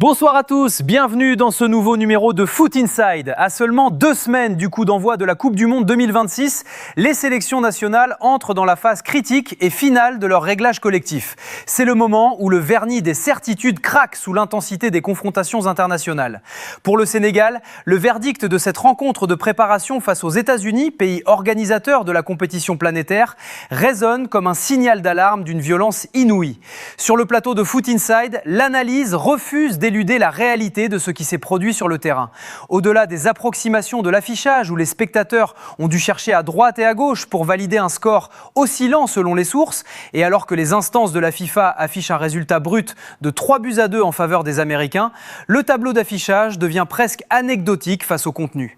Bonsoir à tous, bienvenue dans ce nouveau numéro de Foot Inside. À seulement 2 semaines du coup d'envoi de la Coupe du Monde 2026, les sélections nationales entrent dans la phase critique et finale de leur réglage collectif. C'est le moment où le vernis des certitudes craque sous l'intensité des confrontations internationales. Pour le Sénégal, le verdict de cette rencontre de préparation face aux États-Unis, pays organisateur de la compétition planétaire, résonne comme un signal d'alarme d'une violence inouïe. Sur le plateau de Foot Inside, l'analyse refuse d'éluder la réalité de ce qui s'est produit sur le terrain. Au-delà des approximations de l'affichage où les spectateurs ont dû chercher à droite et à gauche pour valider un score oscillant selon les sources, et alors que les instances de la FIFA affichent un résultat brut de 3-2 en faveur des Américains, le tableau d'affichage devient presque anecdotique face au contenu.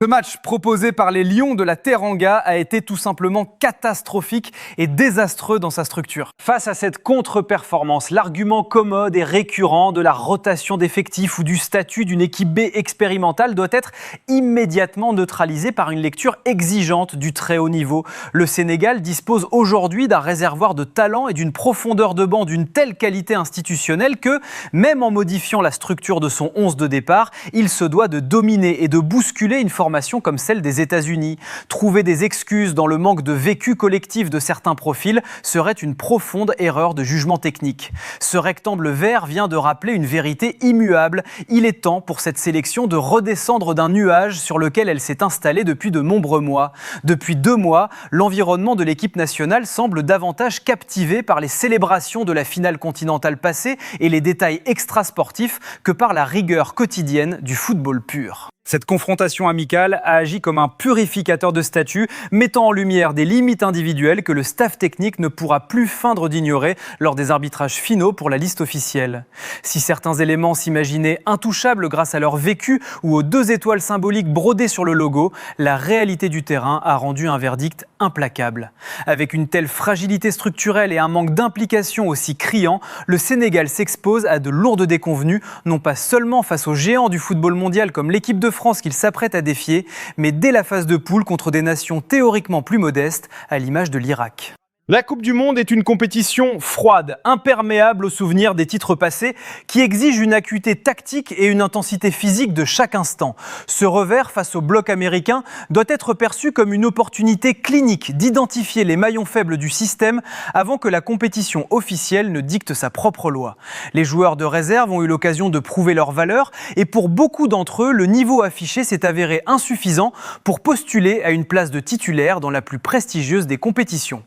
Ce match proposé par les Lions de la Teranga a été tout simplement catastrophique et désastreux dans sa structure. Face à cette contre-performance, l'argument commode et récurrent de la rotation d'effectifs ou du statut d'une équipe B expérimentale doit être immédiatement neutralisé par une lecture exigeante du très haut niveau. Le Sénégal dispose aujourd'hui d'un réservoir de talent et d'une profondeur de banc d'une telle qualité institutionnelle que, même en modifiant la structure de son 11 de départ, il se doit de dominer et de bousculer une formation comme celle des États-Unis. Trouver des excuses dans le manque de vécu collectif de certains profils serait une profonde erreur de jugement technique. Ce rectangle vert vient de rappeler une vérité immuable. Il est temps pour cette sélection de redescendre d'un nuage sur lequel elle s'est installée depuis de nombreux mois. Depuis 2 mois, l'environnement de l'équipe nationale semble davantage captivé par les célébrations de la finale continentale passée et les détails extrasportifs que par la rigueur quotidienne du football pur. Cette confrontation amicale a agi comme un purificateur de statut, mettant en lumière des limites individuelles que le staff technique ne pourra plus feindre d'ignorer lors des arbitrages finaux pour la liste officielle. Si certains éléments s'imaginaient intouchables grâce à leur vécu ou aux 2 étoiles symboliques brodées sur le logo, la réalité du terrain a rendu un verdict implacable. Avec une telle fragilité structurelle et un manque d'implication aussi criant, le Sénégal s'expose à de lourdes déconvenues, non pas seulement face aux géants du football mondial comme l'équipe de France qu'il s'apprête à défier, mais dès la phase de poule contre des nations théoriquement plus modestes, à l'image de l'Irak. La Coupe du Monde est une compétition froide, imperméable aux souvenirs des titres passés, qui exige une acuité tactique et une intensité physique de chaque instant. Ce revers face au bloc américain doit être perçu comme une opportunité clinique d'identifier les maillons faibles du système avant que la compétition officielle ne dicte sa propre loi. Les joueurs de réserve ont eu l'occasion de prouver leur valeur et pour beaucoup d'entre eux, le niveau affiché s'est avéré insuffisant pour postuler à une place de titulaire dans la plus prestigieuse des compétitions.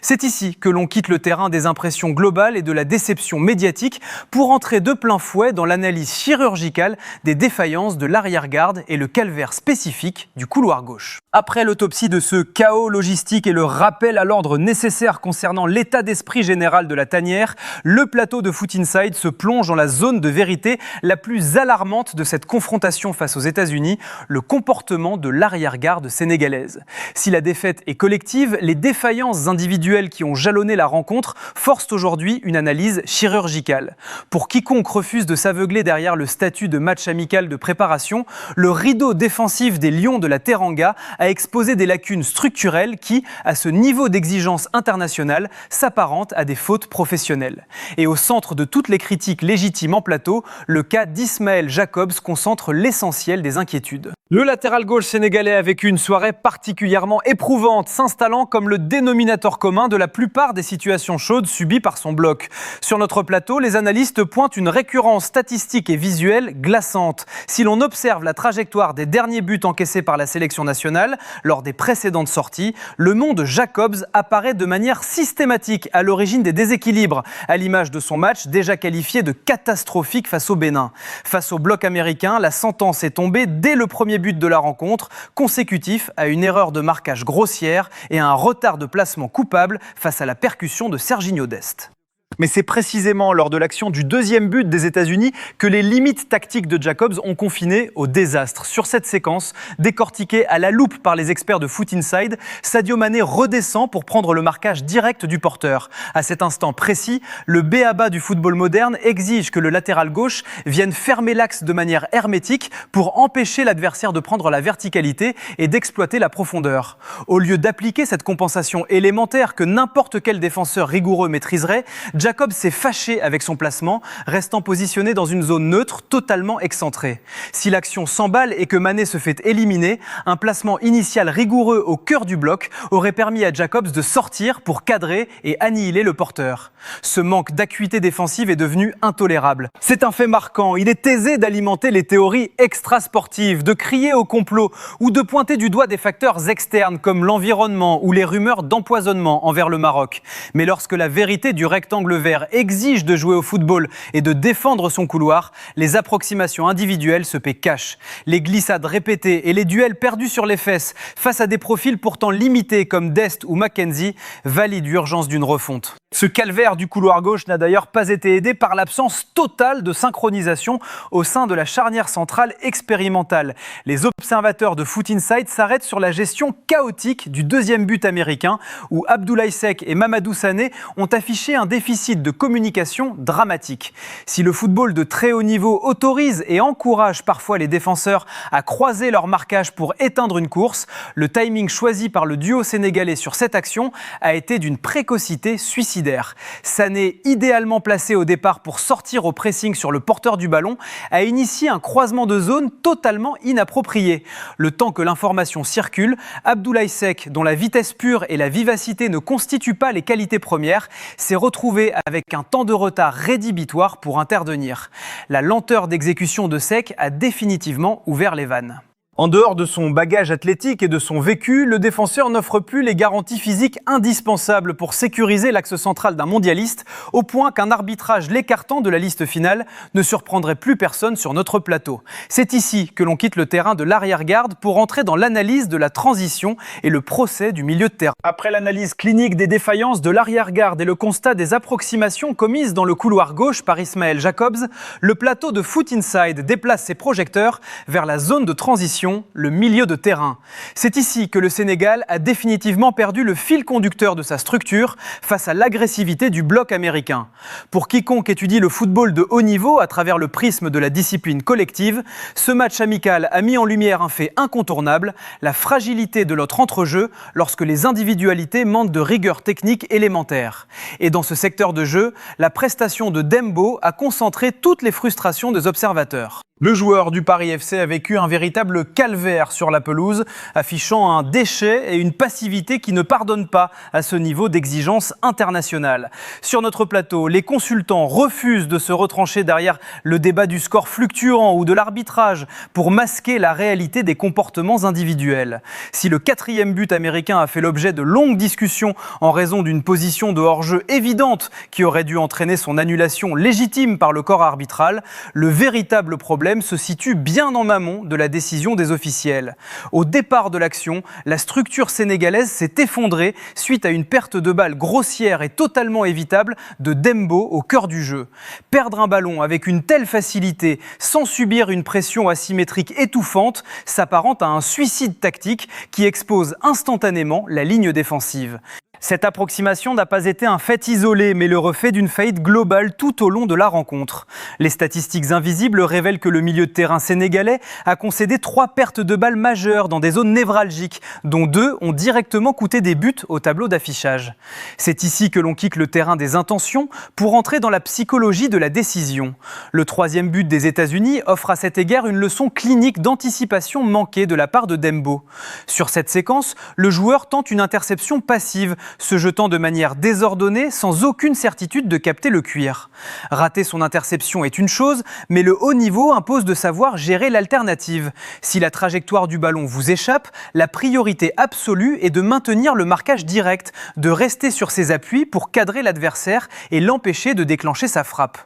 C'est ici que l'on quitte le terrain des impressions globales et de la déception médiatique pour entrer de plein fouet dans l'analyse chirurgicale des défaillances de l'arrière-garde et le calvaire spécifique du couloir gauche. Après l'autopsie de ce chaos logistique et le rappel à l'ordre nécessaire concernant l'état d'esprit général de la tanière, le plateau de Foot Inside se plonge dans la zone de vérité la plus alarmante de cette confrontation face aux États-Unis, le comportement de l'arrière-garde sénégalaise. Si la défaite est collective, les défaillances individuelles qui ont jalonné la rencontre forcent aujourd'hui une analyse chirurgicale. Pour quiconque refuse de s'aveugler derrière le statut de match amical de préparation, le rideau défensif des Lions de la Teranga a exposé des lacunes structurelles qui, à ce niveau d'exigence internationale, s'apparentent à des fautes professionnelles. Et au centre de toutes les critiques légitimes en plateau, le cas d'Ismaël Jacobs concentre l'essentiel des inquiétudes. Le latéral gauche sénégalais a vécu une soirée particulièrement éprouvante, s'installant comme le dénominateur commun de la plupart des situations chaudes subies par son bloc. Sur notre plateau, les analystes pointent une récurrence statistique et visuelle glaçante. Si l'on observe la trajectoire des derniers buts encaissés par la sélection nationale lors des précédentes sorties, le nom de Jacobs apparaît de manière systématique à l'origine des déséquilibres, à l'image de son match déjà qualifié de catastrophique face au Bénin. Face au bloc américain, la sentence est tombée dès le premier but de la rencontre, consécutif à une erreur de marquage grossière et à un retard de placement coupable face à la percussion de Serginho Dest. Mais c'est précisément lors de l'action du 2e but des États-Unis que les limites tactiques de Jacobs ont confiné au désastre. Sur cette séquence, décortiquée à la loupe par les experts de Foot Inside, Sadio Mané redescend pour prendre le marquage direct du porteur. À cet instant précis, le b.a.-ba du football moderne exige que le latéral gauche vienne fermer l'axe de manière hermétique pour empêcher l'adversaire de prendre la verticalité et d'exploiter la profondeur. Au lieu d'appliquer cette compensation élémentaire que n'importe quel défenseur rigoureux maîtriserait, Jacobs s'est fâché avec son placement, restant positionné dans une zone neutre totalement excentrée. Si l'action s'emballe et que Mané se fait éliminer, un placement initial rigoureux au cœur du bloc aurait permis à Jacobs de sortir pour cadrer et annihiler le porteur. Ce manque d'acuité défensive est devenu intolérable. C'est un fait marquant. Il est aisé d'alimenter les théories extrasportives, de crier au complot ou de pointer du doigt des facteurs externes comme l'environnement ou les rumeurs d'empoisonnement envers le Maroc. Mais lorsque la vérité du rectangle vert exige de jouer au football et de défendre son couloir, les approximations individuelles se paient cash. Les glissades répétées et les duels perdus sur les fesses face à des profils pourtant limités comme Dest ou McKenzie valident l'urgence d'une refonte. Ce calvaire du couloir gauche n'a d'ailleurs pas été aidé par l'absence totale de synchronisation au sein de la charnière centrale expérimentale. Les observateurs de Foot Inside s'arrêtent sur la gestion chaotique du deuxième but américain où Abdoulaye Seck et Mamadou Sané ont affiché un déficit de communication dramatique. Si le football de très haut niveau autorise et encourage parfois les défenseurs à croiser leur marquage pour éteindre une course, le timing choisi par le duo sénégalais sur cette action a été d'une précocité suicidaire. Sané, idéalement placé au départ pour sortir au pressing sur le porteur du ballon, a initié un croisement de zone totalement inapproprié. Le temps que l'information circule, Abdoulaye Seck, dont la vitesse pure et la vivacité ne constituent pas les qualités premières, s'est retrouvé avec un temps de retard rédhibitoire pour intervenir. La lenteur d'exécution de Seck a définitivement ouvert les vannes. En dehors de son bagage athlétique et de son vécu, le défenseur n'offre plus les garanties physiques indispensables pour sécuriser l'axe central d'un mondialiste, au point qu'un arbitrage l'écartant de la liste finale ne surprendrait plus personne sur notre plateau. C'est ici que l'on quitte le terrain de l'arrière-garde pour entrer dans l'analyse de la transition et le procès du milieu de terrain. Après l'analyse clinique des défaillances de l'arrière-garde et le constat des approximations commises dans le couloir gauche par Ismaël Jacobs, le plateau de Foot Inside déplace ses projecteurs vers la zone de transition, le milieu de terrain. C'est ici que le Sénégal a définitivement perdu le fil conducteur de sa structure face à l'agressivité du bloc américain. Pour quiconque étudie le football de haut niveau à travers le prisme de la discipline collective, ce match amical a mis en lumière un fait incontournable, la fragilité de notre entrejeu lorsque les individualités manquent de rigueur technique élémentaire. Et dans ce secteur de jeu, la prestation de Dembo a concentré toutes les frustrations des observateurs. Le joueur du Paris FC a vécu un véritable calvaire sur la pelouse, affichant un déchet et une passivité qui ne pardonnent pas à ce niveau d'exigence internationale. Sur notre plateau, les consultants refusent de se retrancher derrière le débat du score fluctuant ou de l'arbitrage pour masquer la réalité des comportements individuels. Si le 4e but américain a fait l'objet de longues discussions en raison d'une position de hors-jeu évidente qui aurait dû entraîner son annulation légitime par le corps arbitral, le véritable problème se situe bien en amont de la décision des officiels. Au départ de l'action, la structure sénégalaise s'est effondrée suite à une perte de balle grossière et totalement évitable de Dembo au cœur du jeu. Perdre un ballon avec une telle facilité, sans subir une pression asymétrique étouffante, s'apparente à un suicide tactique qui expose instantanément la ligne défensive. Cette approximation n'a pas été un fait isolé, mais le reflet d'une faillite globale tout au long de la rencontre. Les statistiques invisibles révèlent que le milieu de terrain sénégalais a concédé 3 pertes de balles majeures dans des zones névralgiques, dont 2 ont directement coûté des buts au tableau d'affichage. C'est ici que l'on quitte le terrain des intentions pour entrer dans la psychologie de la décision. Le 3e but des États-Unis offre à cet égard une leçon clinique d'anticipation manquée de la part de Dembo. Sur cette séquence, le joueur tente une interception passive, se jetant de manière désordonnée sans aucune certitude de capter le cuir. Rater son interception est une chose, mais le haut niveau impose de savoir gérer l'alternative. Si la trajectoire du ballon vous échappe, la priorité absolue est de maintenir le marquage direct, de rester sur ses appuis pour cadrer l'adversaire et l'empêcher de déclencher sa frappe.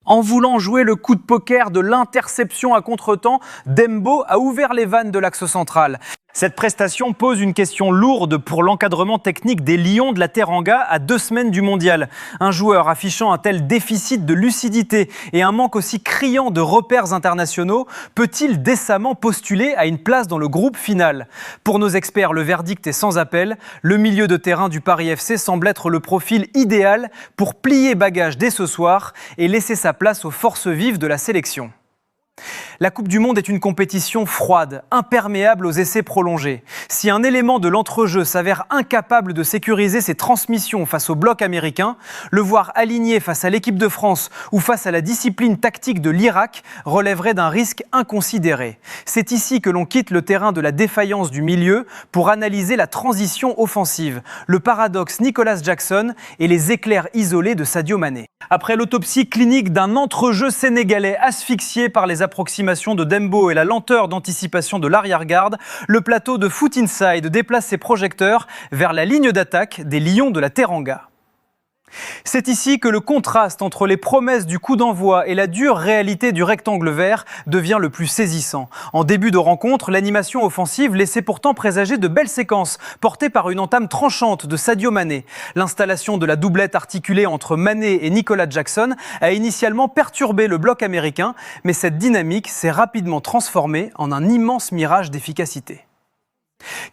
En voulant jouer le coup de poker de l'interception à contretemps, Dembo a ouvert les vannes de l'axe central. Cette prestation pose une question lourde pour l'encadrement technique des Lions de la Teranga à 2 semaines du mondial. Un joueur affichant un tel déficit de lucidité et un manque aussi criant de repères internationaux peut-il décemment postuler à une place dans le groupe final ? Pour nos experts, le verdict est sans appel. Le milieu de terrain du Paris FC semble être le profil idéal pour plier bagage dès ce soir et laisser sa place aux forces vives de la sélection. La Coupe du Monde est une compétition froide, imperméable aux essais prolongés. Si un élément de l'entrejeu s'avère incapable de sécuriser ses transmissions face au bloc américain, le voir aligné face à l'équipe de France ou face à la discipline tactique de l'Irak relèverait d'un risque inconsidéré. C'est ici que l'on quitte le terrain de la défaillance du milieu pour analyser la transition offensive, le paradoxe Nicolas Jackson et les éclairs isolés de Sadio Mané. Après l'autopsie clinique d'un entrejeu sénégalais asphyxié par les approximations de Dembo et la lenteur d'anticipation de l'arrière-garde, le plateau de Foot Inside déplace ses projecteurs vers la ligne d'attaque des Lions de la Teranga. C'est ici que le contraste entre les promesses du coup d'envoi et la dure réalité du rectangle vert devient le plus saisissant. En début de rencontre, l'animation offensive laissait pourtant présager de belles séquences, portées par une entame tranchante de Sadio Mané. L'installation de la doublette articulée entre Mané et Nicolas Jackson a initialement perturbé le bloc américain, mais cette dynamique s'est rapidement transformée en un immense mirage d'efficacité.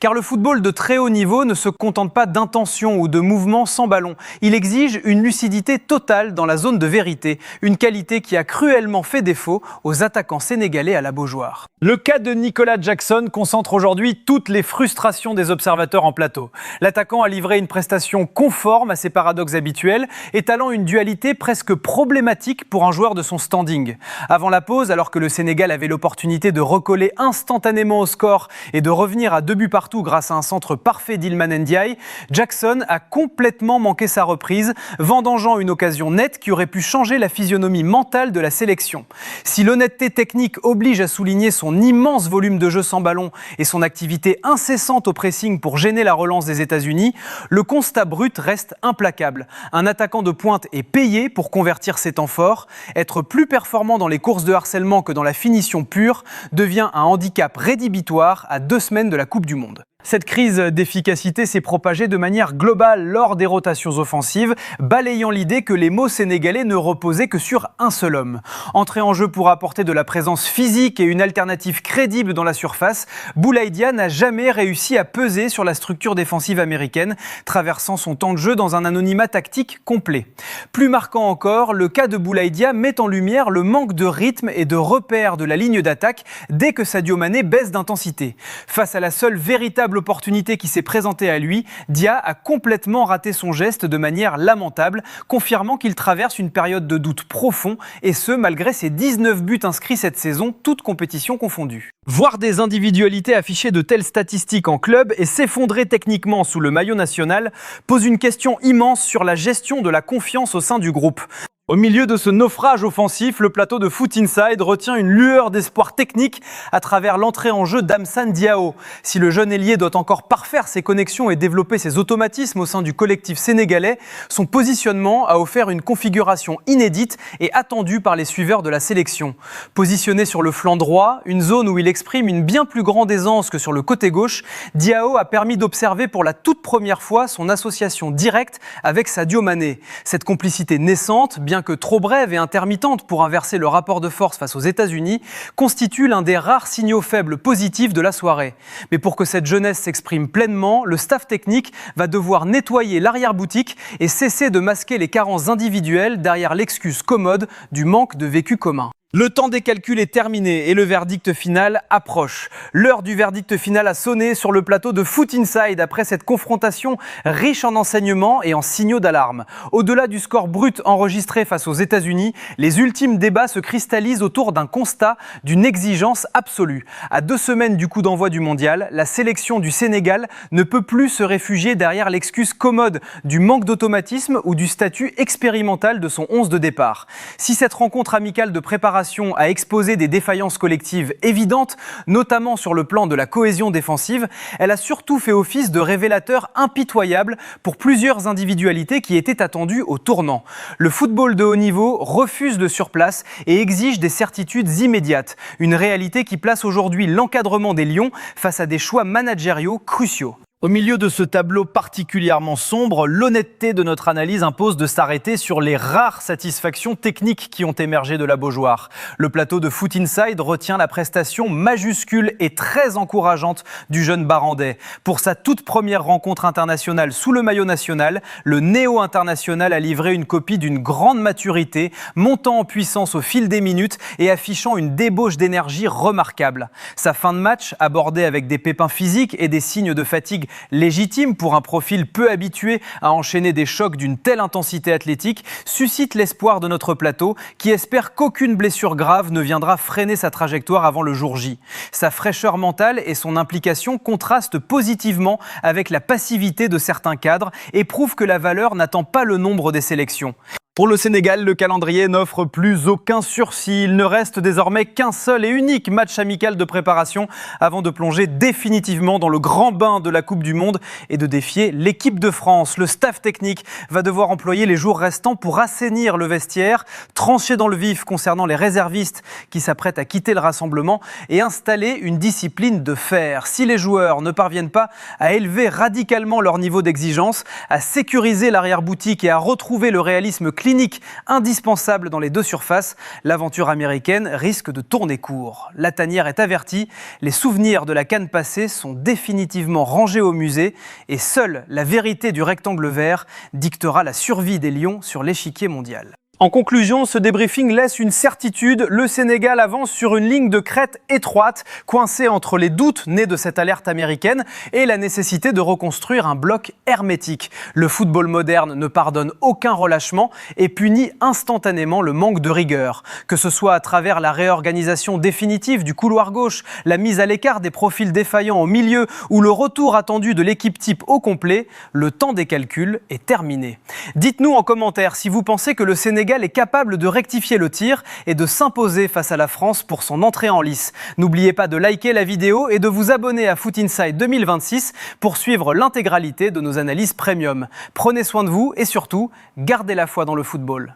Car le football de très haut niveau ne se contente pas d'intentions ou de mouvements sans ballon. Il exige une lucidité totale dans la zone de vérité, une qualité qui a cruellement fait défaut aux attaquants sénégalais à la Beaujoire. Le cas de Nicolas Jackson concentre aujourd'hui toutes les frustrations des observateurs en plateau. L'attaquant a livré une prestation conforme à ses paradoxes habituels, étalant une dualité presque problématique pour un joueur de son standing. Avant la pause, alors que le Sénégal avait l'opportunité de recoller instantanément au score et de revenir à 2 buts partout grâce à un centre parfait d'Ilman Ndiaye, Jackson a complètement manqué sa reprise, vendangeant une occasion nette qui aurait pu changer la physionomie mentale de la sélection. Si l'honnêteté technique oblige à souligner son immense volume de jeu sans ballon et son activité incessante au pressing pour gêner la relance des États-Unis, le constat brut reste implacable. Un attaquant de pointe est payé pour convertir ses temps forts. Être plus performant dans les courses de harcèlement que dans la finition pure devient un handicap rédhibitoire à 2 semaines de la Coupe du Monde. Cette crise d'efficacité s'est propagée de manière globale lors des rotations offensives, balayant l'idée que les mots sénégalais ne reposaient que sur un seul homme. Entré en jeu pour apporter de la présence physique et une alternative crédible dans la surface, Boulaye Dia n'a jamais réussi à peser sur la structure défensive américaine, traversant son temps de jeu dans un anonymat tactique complet. Plus marquant encore, le cas de Boulaye Dia met en lumière le manque de rythme et de repères de la ligne d'attaque dès que Sadio Mané baisse d'intensité. Face à la seule véritable opportunité qui s'est présentée à lui, Dia a complètement raté son geste de manière lamentable, confirmant qu'il traverse une période de doute profond, et ce malgré ses 19 buts inscrits cette saison, toutes compétitions confondues. Voir des individualités afficher de telles statistiques en club et s'effondrer techniquement sous le maillot national pose une question immense sur la gestion de la confiance au sein du groupe. Au milieu de ce naufrage offensif, le plateau de Foot Inside retient une lueur d'espoir technique à travers l'entrée en jeu d'Amsane Diao. Si le jeune ailier doit encore parfaire ses connexions et développer ses automatismes au sein du collectif sénégalais, son positionnement a offert une configuration inédite et attendue par les suiveurs de la sélection. Positionné sur le flanc droit, une zone où il exprime une bien plus grande aisance que sur le côté gauche, Diao a permis d'observer pour la toute première fois son association directe avec Sadio Mané. Cette complicité naissante, bien que trop brève et intermittente pour inverser le rapport de force face aux États-Unis, constitue l'un des rares signaux faibles positifs de la soirée. Mais pour que cette jeunesse s'exprime pleinement, le staff technique va devoir nettoyer l'arrière-boutique et cesser de masquer les carences individuelles derrière l'excuse commode du manque de vécu commun. Le temps des calculs est terminé et le verdict final approche. L'heure du verdict final a sonné sur le plateau de Foot Inside après cette confrontation riche en enseignements et en signaux d'alarme. Au-delà du score brut enregistré face aux États-Unis, les ultimes débats se cristallisent autour d'un constat d'une exigence absolue. À 2 semaines du coup d'envoi du mondial, la sélection du Sénégal ne peut plus se réfugier derrière l'excuse commode du manque d'automatisme ou du statut expérimental de son 11 de départ. Si cette rencontre amicale de préparation a exposé des défaillances collectives évidentes, notamment sur le plan de la cohésion défensive, elle a surtout fait office de révélateur impitoyable pour plusieurs individualités qui étaient attendues au tournant. Le football de haut niveau refuse de surplace et exige des certitudes immédiates, une réalité qui place aujourd'hui l'encadrement des Lions face à des choix managériaux cruciaux. Au milieu de ce tableau particulièrement sombre, l'honnêteté de notre analyse impose de s'arrêter sur les rares satisfactions techniques qui ont émergé de la Beaujoire. Le plateau de Foot Inside retient la prestation majuscule et très encourageante du jeune Barandais. Pour sa toute première rencontre internationale sous le maillot national, le néo-international a livré une copie d'une grande maturité, montant en puissance au fil des minutes et affichant une débauche d'énergie remarquable. Sa fin de match, abordée avec des pépins physiques et des signes de fatigue légitime pour un profil peu habitué à enchaîner des chocs d'une telle intensité athlétique, suscite l'espoir de notre plateau qui espère qu'aucune blessure grave ne viendra freiner sa trajectoire avant le jour J. Sa fraîcheur mentale et son implication contrastent positivement avec la passivité de certains cadres et prouvent que la valeur n'attend pas le nombre des sélections. Pour le Sénégal, le calendrier n'offre plus aucun sursis. Il ne reste désormais qu'un seul et unique match amical de préparation avant de plonger définitivement dans le grand bain de la Coupe du Monde et de défier l'équipe de France. Le staff technique va devoir employer les jours restants pour assainir le vestiaire, trancher dans le vif concernant les réservistes qui s'apprêtent à quitter le rassemblement et installer une discipline de fer. Si les joueurs ne parviennent pas à élever radicalement leur niveau d'exigence, à sécuriser l'arrière-boutique et à retrouver le réalisme clinique indispensable dans les deux surfaces, l'aventure américaine risque de tourner court. La tanière est avertie, les souvenirs de la CAN passée sont définitivement rangés au musée et seule la vérité du rectangle vert dictera la survie des Lions sur l'échiquier mondial. En conclusion, ce débriefing laisse une certitude, le Sénégal avance sur une ligne de crête étroite, coincée entre les doutes nés de cette alerte américaine et la nécessité de reconstruire un bloc hermétique. Le football moderne ne pardonne aucun relâchement et punit instantanément le manque de rigueur. Que ce soit à travers la réorganisation définitive du couloir gauche, la mise à l'écart des profils défaillants au milieu ou le retour attendu de l'équipe type au complet, le temps des calculs est terminé. Dites-nous en commentaire si vous pensez que le Sénégal est capable de rectifier le tir et de s'imposer face à la France pour son entrée en lice. N'oubliez pas de liker la vidéo et de vous abonner à Foot Inside 2026 pour suivre l'intégralité de nos analyses premium. Prenez soin de vous et surtout, gardez la foi dans le football.